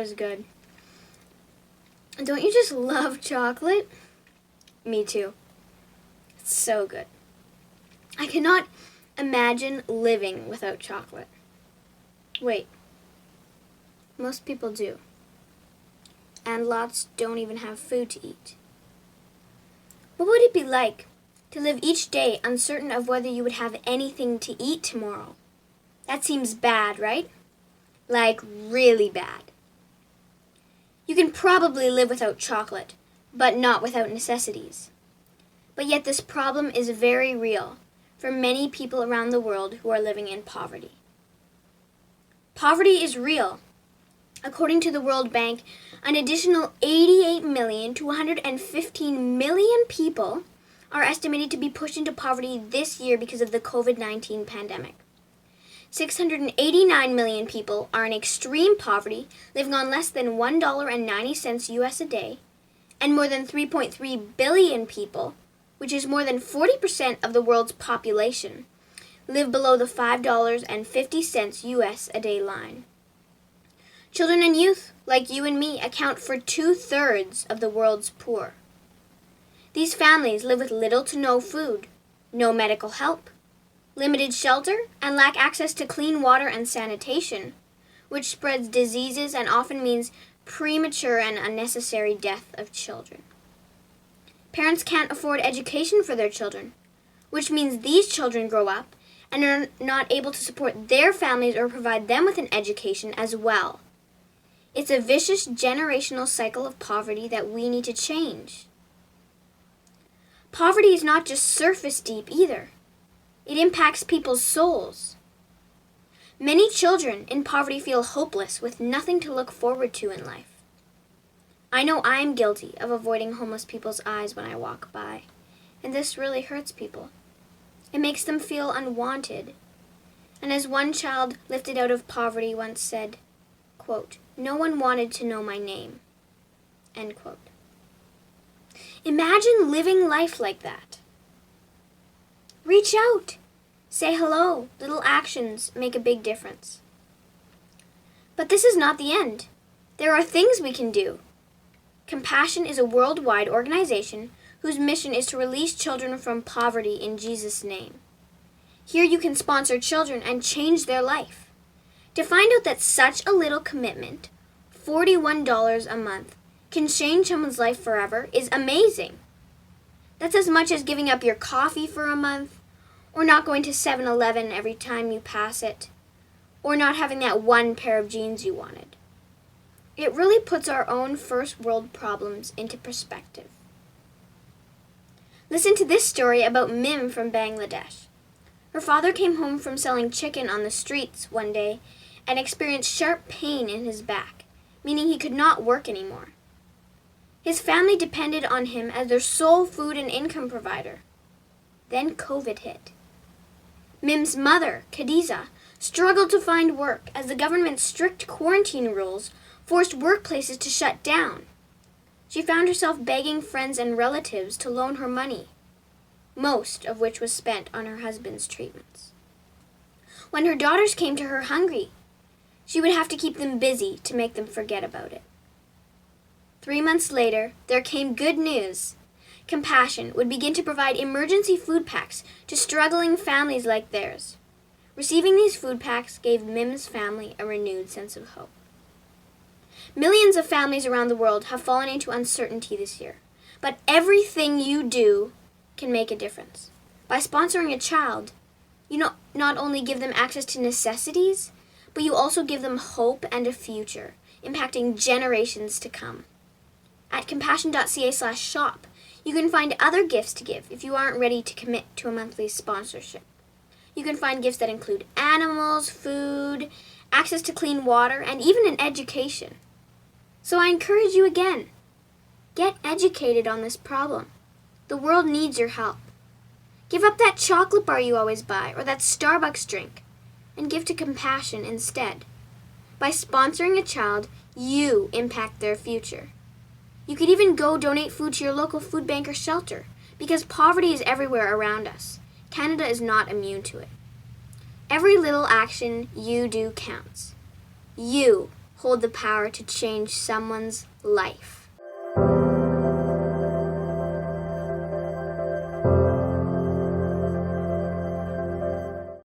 is good. Don't you just love chocolate? Me too. It's so good. I cannot imagine living without chocolate. Wait. Most people do. And lots don't even have food to eat. What would it be like to live each day uncertain of whether you would have anything to eat tomorrow? That seems bad, right? Like really bad. You can probably live without chocolate, but not without necessities. But yet this problem is very real for many people around the world who are living in poverty. Poverty is real. According to the World Bank, an additional 88 million to 115 million people are estimated to be pushed into poverty this year because of the COVID-19 pandemic. 689 million people are in extreme poverty, living on less than $1.90 US a day, and more than 3.3 billion people, which is more than 40% of the world's population, live below the $5.50 US a day line. Children and youth, like you and me, account for 2/3 of the world's poor. These families live with little to no food, no medical help, limited shelter, and lack access to clean water and sanitation, which spreads diseases and often means premature and unnecessary death of children. Parents can't afford education for their children, which means these children grow up and are not able to support their families or provide them with an education as well. It's a vicious generational cycle of poverty that we need to change. Poverty is not just surface deep either. It impacts people's souls. Many children in poverty feel hopeless with nothing to look forward to in life. I know I am guilty of avoiding homeless people's eyes when I walk by, and this really hurts people. It makes them feel unwanted. And as one child lifted out of poverty once said, quote, "No one wanted to know my name," end quote. Imagine living life like that. Reach out. Say hello. Little actions make a big difference. But this is not the end. There are things we can do. Compassion is a worldwide organization whose mission is to release children from poverty in Jesus' name. Here you can sponsor children and change their life. To find out that such a little commitment, $41 a month, can change someone's life forever is amazing. That's as much as giving up your coffee for a month, or not going to 7-Eleven every time you pass it, or not having that one pair of jeans you wanted. It really puts our own first world problems into perspective. Listen to this story about Mim from Bangladesh. Her father came home from selling chicken on the streets one day and experienced sharp pain in his back, meaning he could not work anymore. His family depended on him as their sole food and income provider. Then COVID hit. Mim's mother, Khadija, struggled to find work as the government's strict quarantine rules forced workplaces to shut down. She found herself begging friends and relatives to loan her money, most of which was spent on her husband's treatments. When her daughters came to her hungry, she would have to keep them busy to make them forget about it. 3 months later, there came good news. Compassion would begin to provide emergency food packs to struggling families like theirs. Receiving these food packs gave Mim's family a renewed sense of hope. Millions of families around the world have fallen into uncertainty this year, but everything you do can make a difference. By sponsoring a child, you not only give them access to necessities, but you also give them hope and a future, impacting generations to come. At compassion.ca/shop, you can find other gifts to give if you aren't ready to commit to a monthly sponsorship. You can find gifts that include animals, food, access to clean water, and even an education. So I encourage you again, get educated on this problem. The world needs your help. Give up that chocolate bar you always buy or that Starbucks drink and give to compassion instead. By sponsoring a child, you impact their future. You could even go donate food to your local food bank or shelter because poverty is everywhere around us. Canada is not immune to it. Every little action you do counts. You hold the power to change someone's life.